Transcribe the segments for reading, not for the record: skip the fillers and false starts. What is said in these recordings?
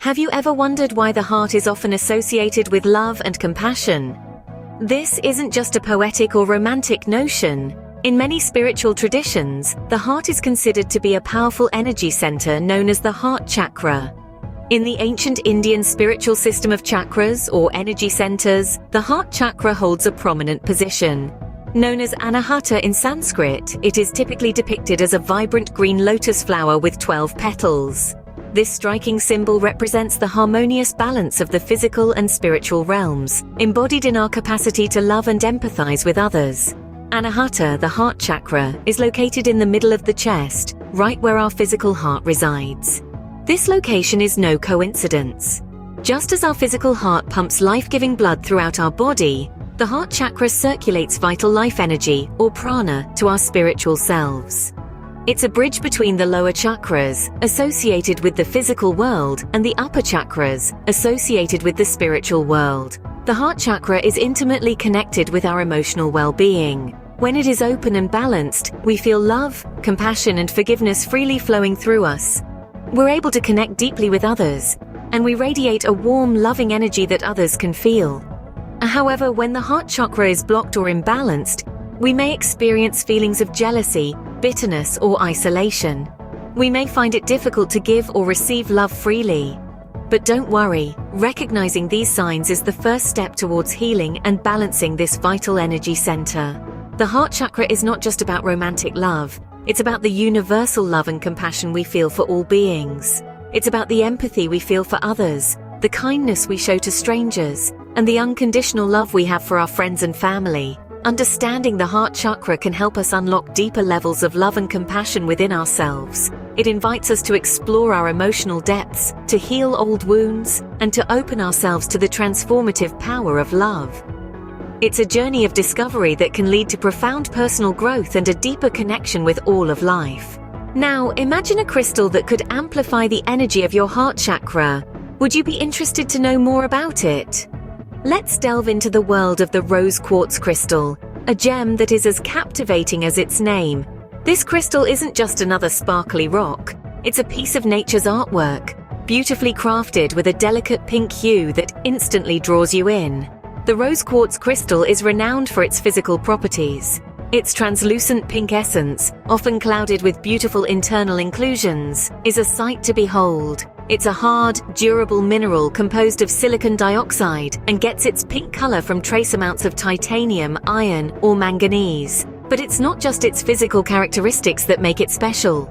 Have you ever wondered why the heart is often associated with love and compassion? This isn't just a poetic or romantic notion. In many spiritual traditions, the heart is considered to be a powerful energy center known as the heart chakra. In the ancient Indian spiritual system of chakras, or energy centers, the heart chakra holds a prominent position. Known as Anahata in Sanskrit, it is typically depicted as a vibrant green lotus flower with 12 petals. This striking symbol represents the harmonious balance of the physical and spiritual realms, embodied in our capacity to love and empathize with others. Anahata, the heart chakra, is located in the middle of the chest, right where our physical heart resides. This location is no coincidence. Just as our physical heart pumps life-giving blood throughout our body, the heart chakra circulates vital life energy, or prana, to our spiritual selves. It's a bridge between the lower chakras, associated with the physical world, and the upper chakras, associated with the spiritual world. The heart chakra is intimately connected with our emotional well-being. When it is open and balanced, we feel love, compassion, and forgiveness freely flowing through us. We're able to connect deeply with others, and we radiate a warm, loving energy that others can feel. However, when the heart chakra is blocked or imbalanced, we may experience feelings of jealousy, bitterness, or isolation. We may find it difficult to give or receive love freely. But don't worry, recognizing these signs is the first step towards healing and balancing this vital energy center. The heart chakra is not just about romantic love, it's about the universal love and compassion we feel for all beings. It's about the empathy we feel for others, the kindness we show to strangers, and the unconditional love we have for our friends and family. Understanding the heart chakra can help us unlock deeper levels of love and compassion within ourselves. It invites us to explore our emotional depths, to heal old wounds, and to open ourselves to the transformative power of love. It's a journey of discovery that can lead to profound personal growth and a deeper connection with all of life. Now, imagine a crystal that could amplify the energy of your heart chakra. Would you be interested to know more about it? Let's delve into the world of the rose quartz crystal, a gem that is as captivating as its name. This crystal isn't just another sparkly rock, it's a piece of nature's artwork, beautifully crafted with a delicate pink hue that instantly draws you in. The rose quartz crystal is renowned for its physical properties. Its translucent pink essence, often clouded with beautiful internal inclusions, is a sight to behold. It's a hard, durable mineral composed of silicon dioxide and gets its pink color from trace amounts of titanium, iron, or manganese. But it's not just its physical characteristics that make it special.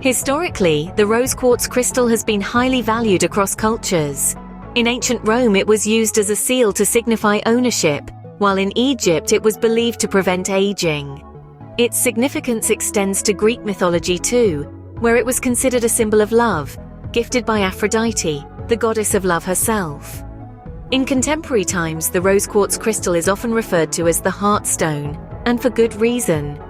Historically, the rose quartz crystal has been highly valued across cultures. In ancient Rome, it was used as a seal to signify ownership, while in Egypt it was believed to prevent aging. Its significance extends to Greek mythology too, where it was considered a symbol of love, gifted by Aphrodite, the goddess of love herself. In contemporary times, the rose quartz crystal is often referred to as the heart stone, and for good reason.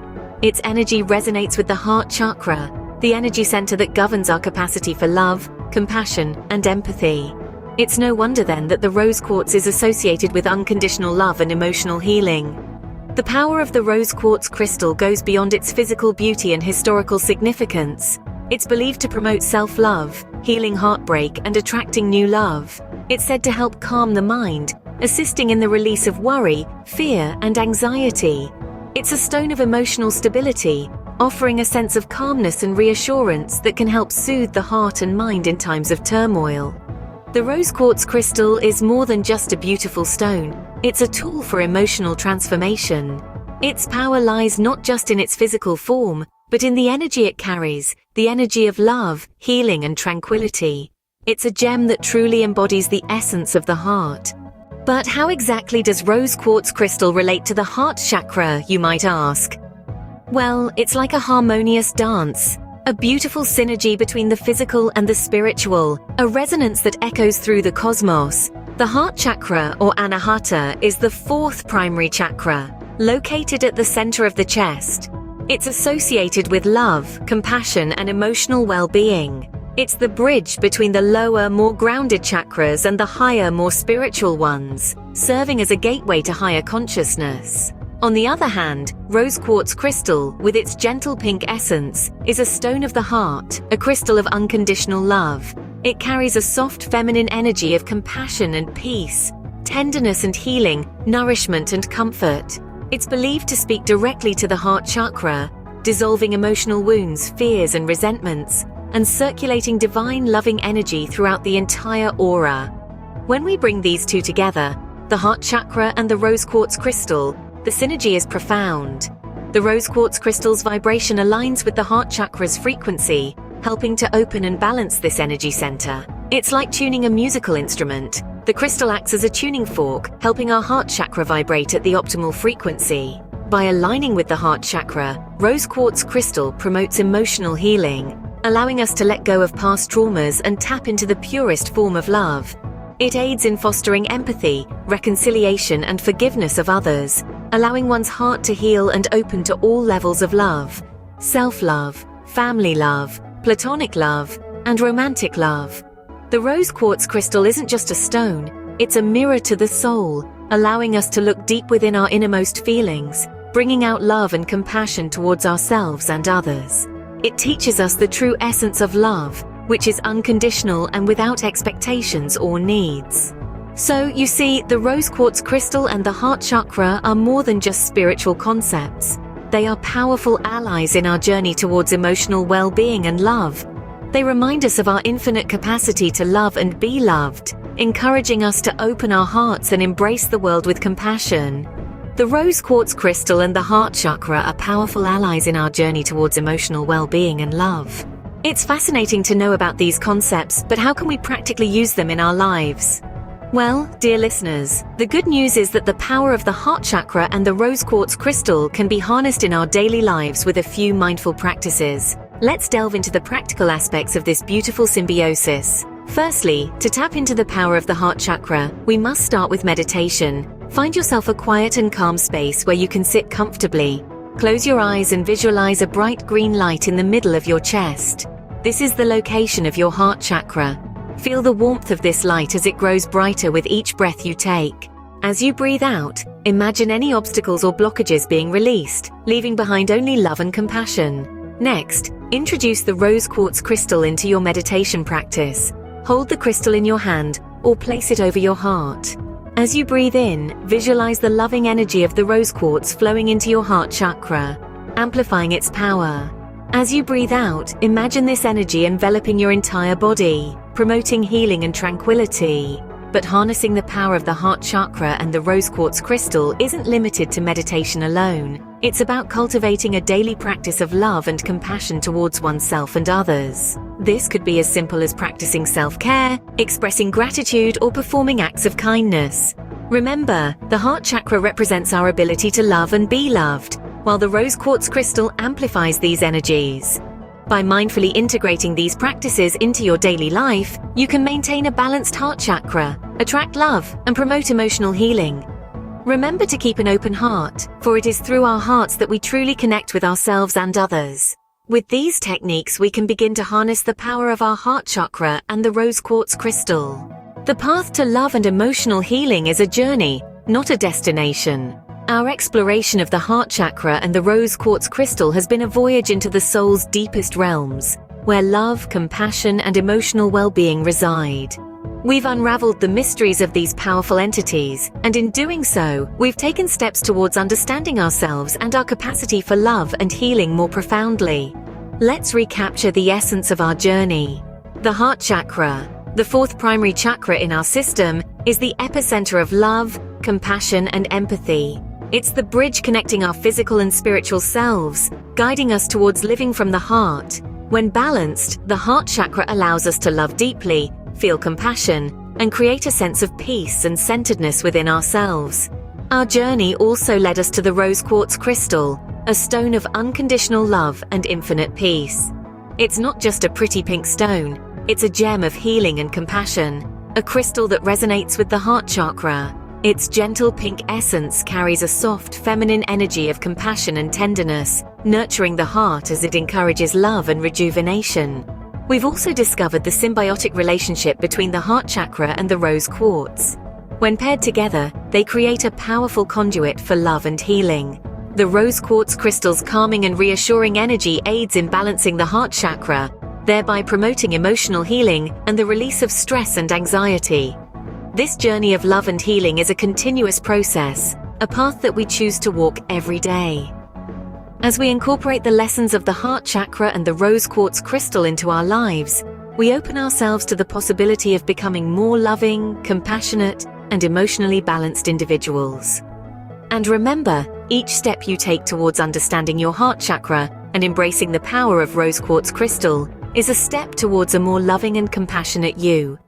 Its energy resonates with the heart chakra, the energy center that governs our capacity for love, compassion, and empathy. It's no wonder then that the rose quartz is associated with unconditional love and emotional healing. The power of the rose quartz crystal goes beyond its physical beauty and historical significance. It's believed to promote self-love, healing heartbreak, and attracting new love. It's said to help calm the mind, assisting in the release of worry, fear, and anxiety. It's a stone of emotional stability, offering a sense of calmness and reassurance that can help soothe the heart and mind in times of turmoil. The rose quartz crystal is more than just a beautiful stone. It's a tool for emotional transformation. Its power lies not just in its physical form, but in the energy it carries, the energy of love, healing, and tranquility. It's a gem that truly embodies the essence of the heart. But how exactly does rose quartz crystal relate to the heart chakra, you might ask? Well, it's like a harmonious dance. A beautiful synergy between the physical and the spiritual, a resonance that echoes through the cosmos. The heart chakra, or anahata, is the fourth primary chakra, located at the center of the chest. It's associated with love, compassion, and emotional well-being. It's the bridge between the lower, more grounded chakras and the higher, more spiritual ones, serving as a gateway to higher consciousness. On the other hand, rose quartz crystal, with its gentle pink essence, is a stone of the heart, a crystal of unconditional love. It carries a soft feminine energy of compassion and peace, tenderness and healing, nourishment and comfort. It's believed to speak directly to the heart chakra, dissolving emotional wounds, fears and resentments, and circulating divine loving energy throughout the entire aura. When we bring these two together, the heart chakra and the rose quartz crystal, the synergy is profound. The rose quartz crystal's vibration aligns with the heart chakra's frequency, helping to open and balance this energy center. It's like tuning a musical instrument. The crystal acts as a tuning fork, helping our heart chakra vibrate at the optimal frequency. By aligning with the heart chakra, rose quartz crystal promotes emotional healing, allowing us to let go of past traumas and tap into the purest form of love. It aids in fostering empathy, reconciliation, and forgiveness of others, allowing one's heart to heal and open to all levels of love: self-love, family love, platonic love, and romantic love. The rose quartz crystal isn't just a stone, it's a mirror to the soul, allowing us to look deep within our innermost feelings, bringing out love and compassion towards ourselves and others. It teaches us the true essence of love, which is unconditional and without expectations or needs. So, you see, the rose quartz crystal and the heart chakra are more than just spiritual concepts. They are powerful allies in our journey towards emotional well-being and love. They remind us of our infinite capacity to love and be loved, encouraging us to open our hearts and embrace the world with compassion. The rose quartz crystal and the heart chakra are powerful allies in our journey towards emotional well-being and love. It's fascinating to know about these concepts, but how can we practically use them in our lives? Well, dear listeners, the good news is that the power of the heart chakra and the rose quartz crystal can be harnessed in our daily lives with a few mindful practices. Let's delve into the practical aspects of this beautiful symbiosis. Firstly, to tap into the power of the heart chakra, we must start with meditation. Find yourself a quiet and calm space where you can sit comfortably. Close your eyes and visualize a bright green light in the middle of your chest. This is the location of your heart chakra. Feel the warmth of this light as it grows brighter with each breath you take. As you breathe out, imagine any obstacles or blockages being released, leaving behind only love and compassion. Next, introduce the rose quartz crystal into your meditation practice. Hold the crystal in your hand or place it over your heart. As you breathe in, visualize the loving energy of the rose quartz flowing into your heart chakra, amplifying its power. As you breathe out, imagine this energy enveloping your entire body, promoting healing and tranquility. But harnessing the power of the heart chakra and the rose quartz crystal isn't limited to meditation alone. It's about cultivating a daily practice of love and compassion towards oneself and others. This could be as simple as practicing self-care, expressing gratitude, or performing acts of kindness. Remember, the heart chakra represents our ability to love and be loved, while the rose quartz crystal amplifies these energies. By mindfully integrating these practices into your daily life, you can maintain a balanced heart chakra, attract love, and promote emotional healing. Remember to keep an open heart, for it is through our hearts that we truly connect with ourselves and others. With these techniques, we can begin to harness the power of our heart chakra and the rose quartz crystal. The path to love and emotional healing is a journey, not a destination. Our exploration of the heart chakra and the rose quartz crystal has been a voyage into the soul's deepest realms, where love, compassion, and emotional well-being reside. We've unraveled the mysteries of these powerful entities, and in doing so, we've taken steps towards understanding ourselves and our capacity for love and healing more profoundly. Let's recapture the essence of our journey. The heart chakra, the fourth primary chakra in our system, is the epicenter of love, compassion, and empathy. It's the bridge connecting our physical and spiritual selves, guiding us towards living from the heart. When balanced, the heart chakra allows us to love deeply, feel compassion, and create a sense of peace and centeredness within ourselves. Our journey also led us to the rose quartz crystal, a stone of unconditional love and infinite peace. It's not just a pretty pink stone, it's a gem of healing and compassion, a crystal that resonates with the heart chakra. Its gentle pink essence carries a soft, feminine energy of compassion and tenderness, nurturing the heart as it encourages love and rejuvenation. We've also discovered the symbiotic relationship between the heart chakra and the rose quartz. When paired together, they create a powerful conduit for love and healing. The rose quartz crystal's calming and reassuring energy aids in balancing the heart chakra, thereby promoting emotional healing and the release of stress and anxiety. This journey of love and healing is a continuous process, a path that we choose to walk every day. As we incorporate the lessons of the heart chakra and the rose quartz crystal into our lives, we open ourselves to the possibility of becoming more loving, compassionate, and emotionally balanced individuals. And remember, each step you take towards understanding your heart chakra and embracing the power of rose quartz crystal is a step towards a more loving and compassionate you.